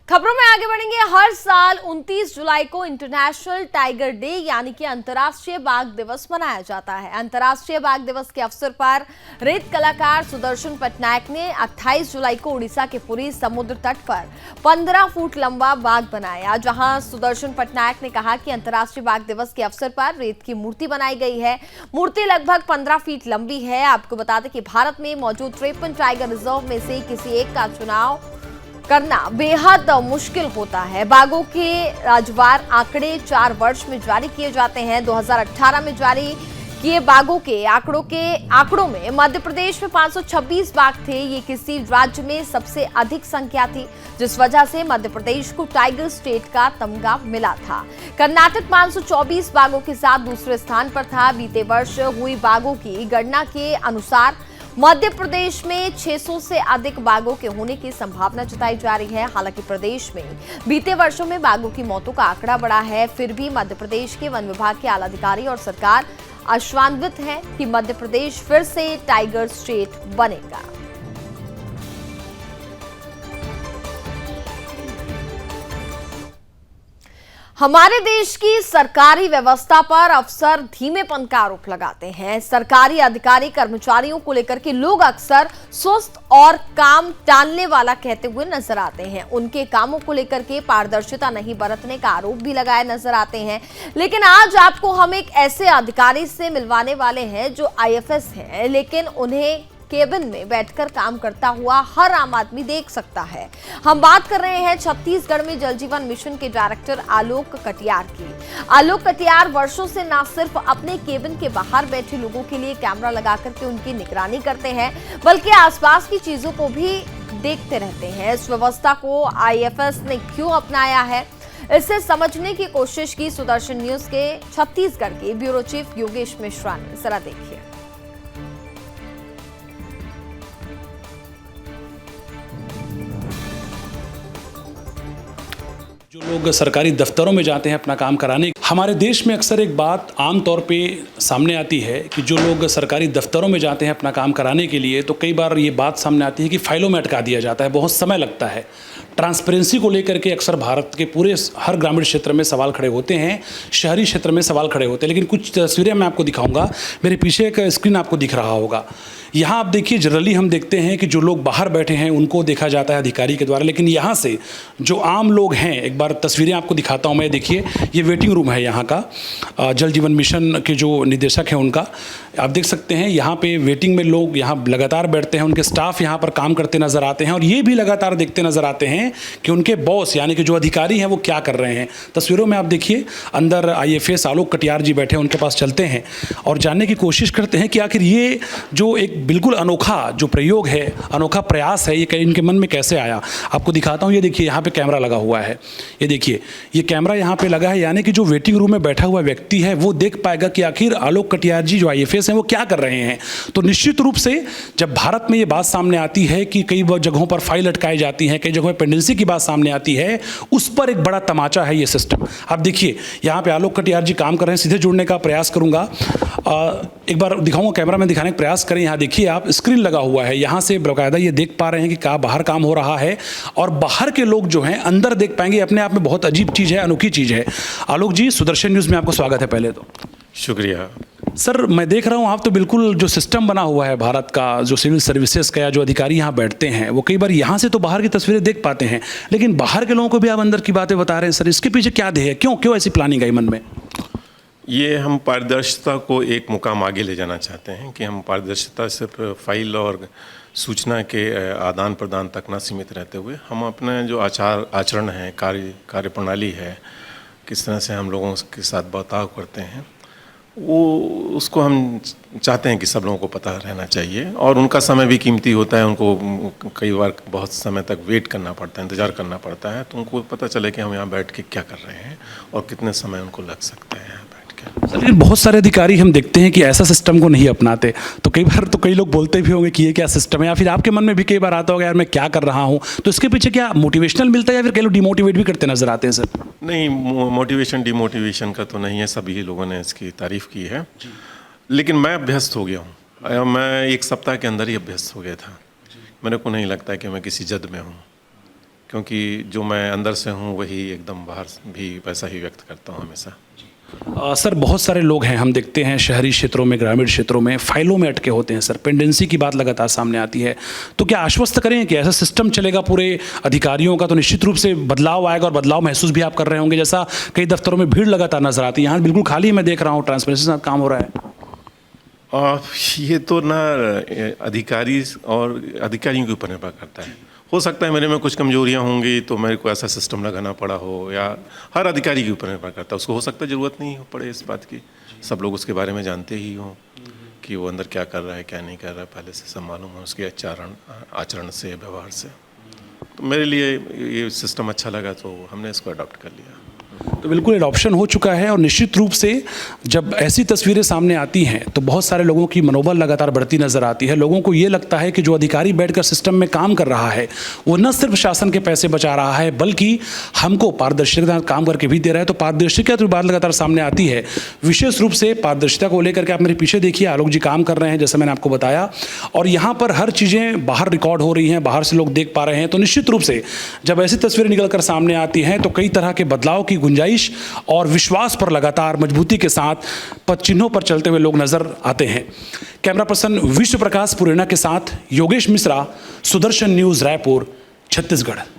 खबरों में आगे बढ़ेंगे। हर साल 29 जुलाई को इंटरनेशनल टाइगर डे यानी कि अंतर्राष्ट्रीय बाघ दिवस मनाया जाता है। अंतर्राष्ट्रीय बाघ दिवस के अवसर पर रेत कलाकार सुदर्शन पटनायक ने 28 जुलाई को उड़ीसा के पुरी समुद्र तट पर 15 फुट लंबा बाघ बनाया। जहां सुदर्शन पटनायक ने कहा कि अंतर्राष्ट्रीय बाघ दिवस के अवसर पर रेत की मूर्ति बनाई गई है। मूर्ति लगभग 15 फीट लंबी है। आपको बता दें कि भारत में मौजूद 53 टाइगर रिजर्व में से किसी एक का चुनाव करना बेहद मुश्किल होता है। बाघों के राजवार आंकड़े 4 वर्ष में जारी किए जाते हैं। 2018 में जारी किए बाघों के आंकड़ों में मध्य प्रदेश में 526 बाघ थे। ये किसी राज्य में सबसे अधिक संख्या थी, जिस वजह से मध्य प्रदेश को टाइगर स्टेट का तमगा मिला था। कर्नाटक 524 बाघों के साथ दूसरे स्थान पर था। बीते वर्ष हुई बाघों की गणना के अनुसार मध्य प्रदेश में 600 से अधिक बाघों के होने की संभावना जताई जा रही है। हालांकि प्रदेश में बीते वर्षों में बाघों की मौतों का आंकड़ा बढ़ा है, फिर भी मध्य प्रदेश के वन विभाग के आला अधिकारी और सरकार आशान्वित है कि मध्य प्रदेश फिर से टाइगर स्टेट बनेगा। हमारे देश की सरकारी व्यवस्था पर अफसर धीमेपन का आरोप लगाते हैं। सरकारी अधिकारी कर्मचारियों को लेकर के लोग अक्सर सुस्त और काम टालने वाला कहते हुए नजर आते हैं। उनके कामों को लेकर के पारदर्शिता नहीं बरतने का आरोप भी लगाए नजर आते हैं। लेकिन आज आपको हम एक ऐसे अधिकारी से मिलवाने वाले हैं जो आईएफएस हैं, लेकिन उन्हें केबिन में बैठकर काम करता हुआ हर आम आदमी देख सकता है। हम बात कर रहे हैं छत्तीसगढ़ में जल जीवन मिशन के डायरेक्टर आलोक कटियार की। आलोक कटियार वर्षों से न सिर्फ अपने केबिन के बाहर बैठे लोगों के लिए कैमरा लगा करके उनकी निगरानी करते हैं, बल्कि आसपास की चीजों को भी देखते रहते हैं। इस व्यवस्था को आईएफएस ने क्यों अपनाया है, इसे समझने की कोशिश की सुदर्शन न्यूज के छत्तीसगढ़ के ब्यूरो चीफ योगेश मिश्रा ने। जरा देखिए। जो लोग सरकारी दफ्तरों में जाते हैं अपना काम कराने, हमारे देश में अक्सर एक बात आम तौर पे सामने आती है कि जो लोग सरकारी दफ्तरों में जाते हैं अपना काम कराने के लिए, तो कई बार ये बात सामने आती है कि फाइलों में अटका दिया जाता है, बहुत समय लगता है। ट्रांसपेरेंसी को लेकर के अक्सर भारत के पूरे हर ग्रामीण क्षेत्र में सवाल खड़े होते हैं, शहरी क्षेत्र में सवाल खड़े होते हैं। लेकिन कुछ तस्वीरें मैं आपको दिखाऊंगा। मेरे पीछे एक स्क्रीन आपको दिख रहा होगा। यहाँ आप देखिए, जनरली हम देखते हैं कि जो लोग बाहर बैठे हैं उनको देखा जाता है अधिकारी के द्वारा, लेकिन यहाँ से जो आम लोग हैं, एक बार तस्वीरें आपको दिखाता हूँ मैं। देखिए, ये वेटिंग रूम है यहाँ का, जल जीवन मिशन के जो निदेशक हैं उनका। आप देख सकते हैं यहाँ पे वेटिंग में लोग यहाँ लगातार बैठते हैं, उनके स्टाफ यहाँ पर काम करते नजर आते हैं और ये भी लगातार देखते नजर आते हैं कि उनके बॉस यानी कि जो अधिकारी हैं वो क्या कर रहे हैं। तस्वीरों में आप देखिए, अंदर आईएफएस आलोक कटियार जी बैठे हैं, उनके पास चलते हैं और जानने की कोशिश करते हैं कि आखिर ये जो एक बिल्कुल अनोखा जो प्रयोग है, अनोखा प्रयास है, ये इनके मन में कैसे आया। आपको दिखाता हूँ। ये देखिए, यहाँ पे कैमरा लगा हुआ है। ये देखिए, ये कैमरा यहाँ पे लगा है, यानी कि जो वेटिंग रूम में बैठा हुआ व्यक्ति है वो देख पाएगा कि आखिर आलोक कटियार जी जो आईएफएस हैं वो क्या कर रहे हैं। तो निश्चित रूप से जब भारत में ये बात सामने आती है कि कई जगहों पर फाइल अटकाई जाती है, कई जगहों पर पेंडेंसी की बात सामने आती है, उस पर एक बड़ा तमाचा है ये सिस्टम। आप देखिए, यहाँ पे आलोक कटियार जी काम कर रहे हैं। सीधे जुड़ने का प्रयास करूंगा, एक बार दिखाऊंगा, कैमरा में दिखाने का प्रयास करें। यहाँ देखिए, आप स्क्रीन लगा हुआ है, यहाँ से बाकायदा ये देख पा रहे हैं कि क्या बाहर काम हो रहा है और बाहर के लोग जो हैं अंदर देख पाएंगे। अपने आप में बहुत अजीब चीज़ है, अनोखी चीज़ है। आलोक जी, सुदर्शन न्यूज़ में आपको स्वागत है। पहले तो शुक्रिया सर। मैं देख रहा हूँ आप तो बिल्कुल जो सिस्टम बना हुआ है भारत का, जो सिविल सर्विसेज का, या जो अधिकारी यहाँ बैठते हैं वो कई बार यहाँ से तो बाहर की तस्वीरें देख पाते हैं, लेकिन बाहर के लोगों को भी आप अंदर की बातें बता रहे हैं। सर, इसके पीछे क्या ध्येय है, क्यों ऐसी प्लानिंग आई मन में? ये हम पारदर्शिता को एक मुकाम आगे ले जाना चाहते हैं कि हम पारदर्शिता सिर्फ फाइल और सूचना के आदान प्रदान तक न सीमित रहते हुए हम अपने जो आचरण है, कार्य प्रणाली है, किस तरह से हम लोगों के साथ बर्ताव करते हैं, वो उसको हम चाहते हैं कि सब लोगों को पता रहना चाहिए। और उनका समय भी कीमती होता है, उनको कई बार बहुत समय तक वेट करना पड़ता है, इंतज़ार करना पड़ता है, तो उनको पता चले कि हम यहाँ बैठ के क्या कर रहे हैं और कितने समय उनको लग सकता है। सर, लेकिन बहुत सारे अधिकारी हम देखते हैं कि ऐसा सिस्टम को नहीं अपनाते, तो कई बार तो कई लोग बोलते भी होंगे कि ये क्या सिस्टम है, या फिर आपके मन में भी कई बार आता होगा यार मैं क्या कर रहा हूँ। तो इसके पीछे क्या मोटिवेशनल मिलता है या फिर कई लोग डिमोटिवेट भी करते नजर आते हैं? सर नहीं, मोटिवेशन डिमोटिवेशन का तो नहीं है, सभी लोगों ने इसकी तारीफ़ की है, लेकिन मैं अभ्यस्त हो गया हूँ। मैं 1 सप्ताह के अंदर ही अभ्यस्त हो गया था। मेरे को नहीं लगता कि मैं किसी जद में हूँ। क्योंकि जो मैं अंदर से हूँ वही एकदम बाहर भी वैसा ही व्यक्त करता हूँ हमेशा। सर बहुत सारे लोग हैं, हम देखते हैं शहरी क्षेत्रों में, ग्रामीण क्षेत्रों में फाइलों में अटके होते हैं सर, पेंडेंसी की बात लगातार सामने आती है। तो क्या आश्वस्त करें कि ऐसा सिस्टम चलेगा पूरे अधिकारियों का तो निश्चित रूप से बदलाव आएगा, और बदलाव महसूस भी आप कर रहे होंगे, जैसा कई दफ्तरों में भीड़ लगातार नजर आती है, यहाँ बिल्कुल खाली मैं देख रहा हूँ, ट्रांसपेरेंसी के साथ काम हो रहा है। ये तो ना अधिकारी और अधिकारियों के ऊपर निर्भर करता है। हो सकता है मेरे में कुछ कमजोरियां होंगी तो मेरे को ऐसा सिस्टम लगाना पड़ा हो, या हर अधिकारी के ऊपर निर्भर करता है। उसको हो सकता है ज़रूरत नहीं हो पड़े इस बात की, सब लोग उसके बारे में जानते ही हों कि वो अंदर क्या कर रहा है क्या नहीं कर रहा है, पहले से सब मालूम है उसके आचरण से, व्यवहार से। तो मेरे लिए ये सिस्टम अच्छा लगा तो हमने इसको अडॉप्ट कर लिया। तो बिल्कुल एडॉप्शन हो चुका है, और निश्चित रूप से जब ऐसी तस्वीरें सामने आती हैं तो बहुत सारे लोगों की मनोबल लगातार बढ़ती नजर आती है। लोगों को ये लगता है कि जो अधिकारी बैठकर सिस्टम में काम कर रहा है वो न सिर्फ शासन के पैसे बचा रहा है बल्कि हमको पारदर्शिता काम करके भी दे रहा है। तो पारदर्शिता की बात लगातार सामने आती है, विशेष रूप से पारदर्शिता को लेकर के आप मेरे पीछे देखिए, आलोक जी काम कर रहे हैं जैसा मैंने आपको बताया, और यहाँ पर हर चीज़ें बाहर रिकॉर्ड हो रही हैं, बाहर से लोग देख पा रहे हैं। तो निश्चित रूप से जब ऐसी तस्वीरें निकल कर सामने आती हैं तो कई तरह के बदलाव की गुंजाइश और विश्वास पर लगातार मजबूती के साथ पद चिन्हों पर चलते हुए लोग नजर आते हैं। कैमरा पर्सन विश्व प्रकाश पुरेना के साथ योगेश मिश्रा, सुदर्शन न्यूज, रायपुर, छत्तीसगढ़।